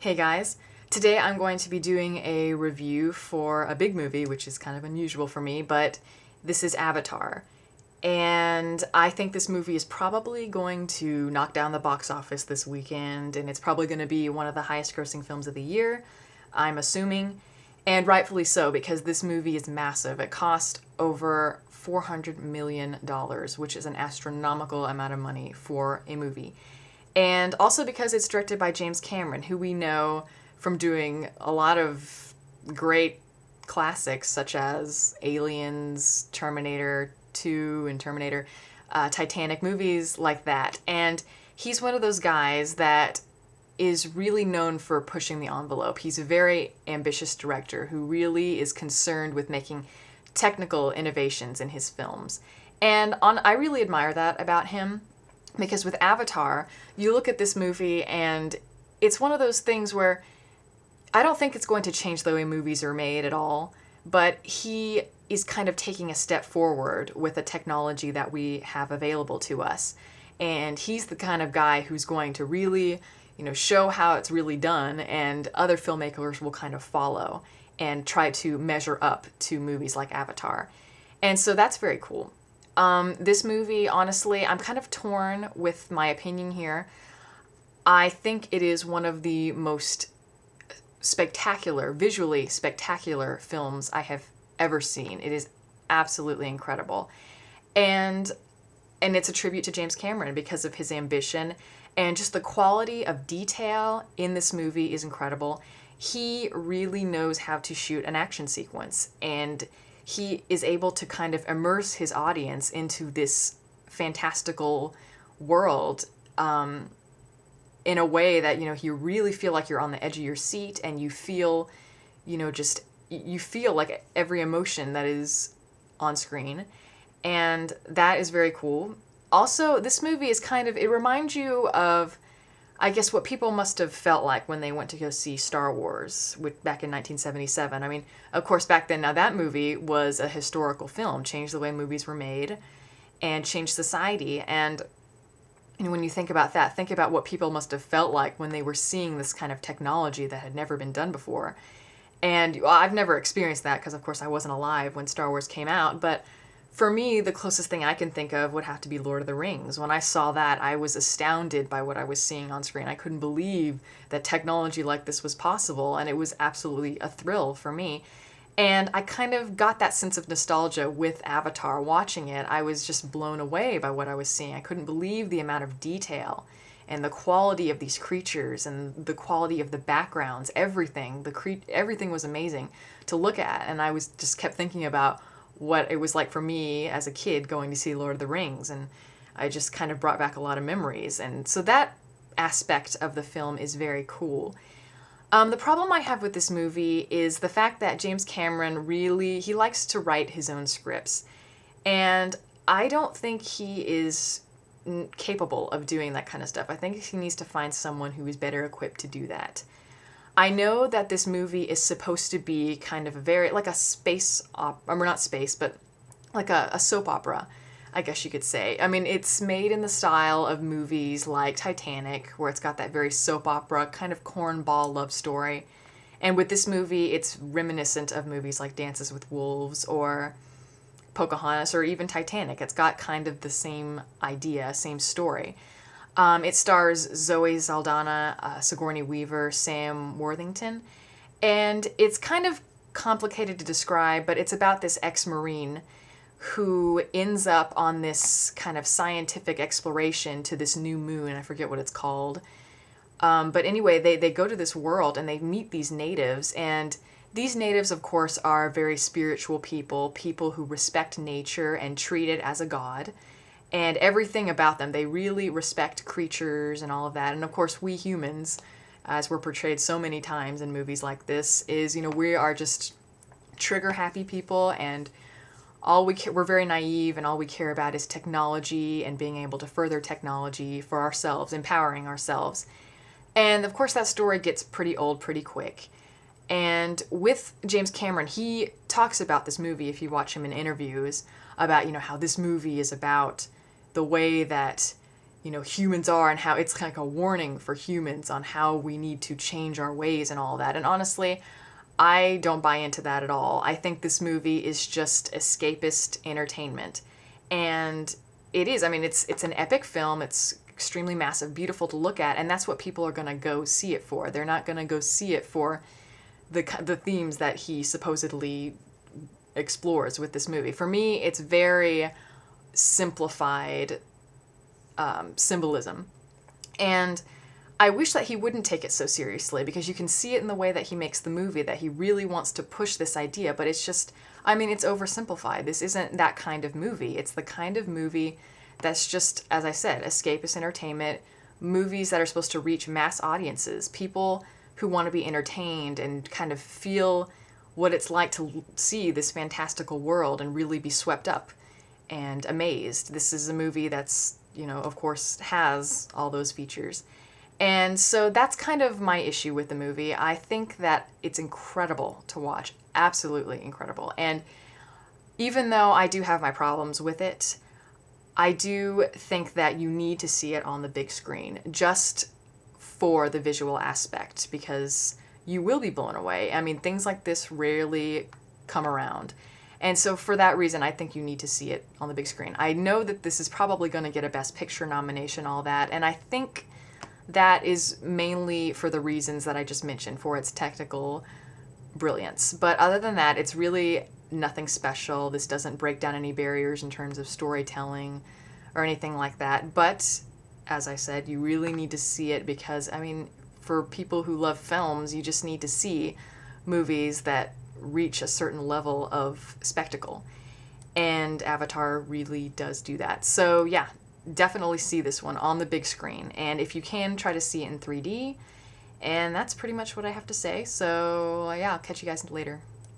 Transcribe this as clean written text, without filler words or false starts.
Hey guys, today I'm going to be doing a review for a big movie, which is kind of unusual for me, but this is Avatar. And I think this movie is probably going to knock down the box office this weekend, and it's probably going to be one of the highest grossing films of the year, I'm assuming. And rightfully so, because this movie is massive. It cost over $400 million, which is an astronomical amount of money for a movie. And also because it's directed by James Cameron, who we know from doing a lot of great classics such as Aliens, Terminator 2, and Terminator, Titanic, movies like that. And he's one of those guys that is really known for pushing the envelope. He's a very ambitious director who really is concerned with making technical innovations in his films. And I really admire that about him. Because with Avatar, you look at this movie and it's one of those things where I don't think it's going to change the way movies are made at all, but he is kind of taking a step forward with the technology that we have available to us. And he's the kind of guy who's going to really, show how it's really done, and other filmmakers will kind of follow and try to measure up to movies like Avatar. And so that's very cool. This movie, honestly, I'm kind of torn with my opinion here. I think it is one of the most visually spectacular films I have ever seen. It is absolutely incredible. And it's a tribute to James Cameron because of his ambition, and just the quality of detail in this movie is incredible. He really knows how to shoot an action sequence, and he is able to kind of immerse his audience into this fantastical world in a way that, you really feel like you're on the edge of your seat, and you feel, you feel like every emotion that is on screen. And that is very cool. Also, this movie is it reminds you of, I guess, what people must have felt like when they went to go see Star Wars back in 1977. I mean, of course, back then, now that movie was a historical film, changed the way movies were made and changed society. And when you think about that, think about what people must have felt like when they were seeing this kind of technology that had never been done before. And I've never experienced that because, of course, I wasn't alive when Star Wars came out, but for me, the closest thing I can think of would have to be Lord of the Rings. When I saw that, I was astounded by what I was seeing on screen. I couldn't believe that technology like this was possible, and it was absolutely a thrill for me. And I kind of got that sense of nostalgia with Avatar. Watching it, I was just blown away by what I was seeing. I couldn't believe the amount of detail and the quality of these creatures and the quality of the backgrounds, everything. Everything was amazing to look at, and I was just kept thinking about what it was like for me as a kid going to see Lord of the Rings, and I just kind of brought back a lot of memories. And so that aspect of the film is very cool. The problem I have with this movie is the fact that James Cameron he likes to write his own scripts, and I don't think he is capable of doing that kind of stuff. I think he needs to find someone who is better equipped to do that. I know that this movie is supposed to be kind of like a space opera, or not space, but like a soap opera, I guess you could say. I mean, it's made in the style of movies like Titanic, where it's got that very soap opera kind of cornball love story. And with this movie, it's reminiscent of movies like Dances with Wolves or Pocahontas or even Titanic. It's got kind of the same idea, same story. It stars Zoe Saldana, Sigourney Weaver, Sam Worthington, and it's kind of complicated to describe, but it's about this ex-Marine who ends up on this kind of scientific exploration to this new moon. I forget what it's called. But anyway, they go to this world and they meet these natives, and these natives, of course, are very spiritual people who respect nature and treat it as a god. And everything about them, they really respect creatures and all of that. And of course, we humans, as we're portrayed so many times in movies like this, is, we are just trigger-happy people, and we're very naive, and all we care about is technology and being able to further technology for ourselves, empowering ourselves. And of course, that story gets pretty old pretty quick. And with James Cameron, he talks about this movie, if you watch him in interviews, about, how this movie is about the way that humans are, and how it's kind of like a warning for humans on how we need to change our ways and all that. And honestly, I don't buy into that at all. I think this movie is just escapist entertainment. And it is. I mean, it's an epic film. It's extremely massive, beautiful to look at, and that's what people are going to go see it for. They're not going to go see it for the themes that he supposedly explores with this movie. For me, it's very simplified symbolism. And I wish that he wouldn't take it so seriously, because you can see it in the way that he makes the movie, that he really wants to push this idea, but it's just, I mean, it's oversimplified. This isn't that kind of movie. It's the kind of movie that's just, as I said, escapist entertainment, movies that are supposed to reach mass audiences, people who want to be entertained and kind of feel what it's like to see this fantastical world and really be swept up and amazed. This is a movie that's, of course, has all those features. And so that's kind of my issue with the movie. I think that it's incredible to watch. Absolutely incredible. And even though I do have my problems with it, I do think that you need to see it on the big screen just for the visual aspect, because you will be blown away. I mean, things like this rarely come around. And so for that reason, I think you need to see it on the big screen. I know that this is probably going to get a Best Picture nomination, all that, and I think that is mainly for the reasons that I just mentioned, for its technical brilliance. But other than that, it's really nothing special. This doesn't break down any barriers in terms of storytelling or anything like that. But as I said, you really need to see it, because, I mean, for people who love films, you just need to see movies that reach a certain level of spectacle. And Avatar really does do that. So yeah, definitely see this one on the big screen. And if you can, try to see it in 3D. And that's pretty much what I have to say. So yeah, I'll catch you guys later.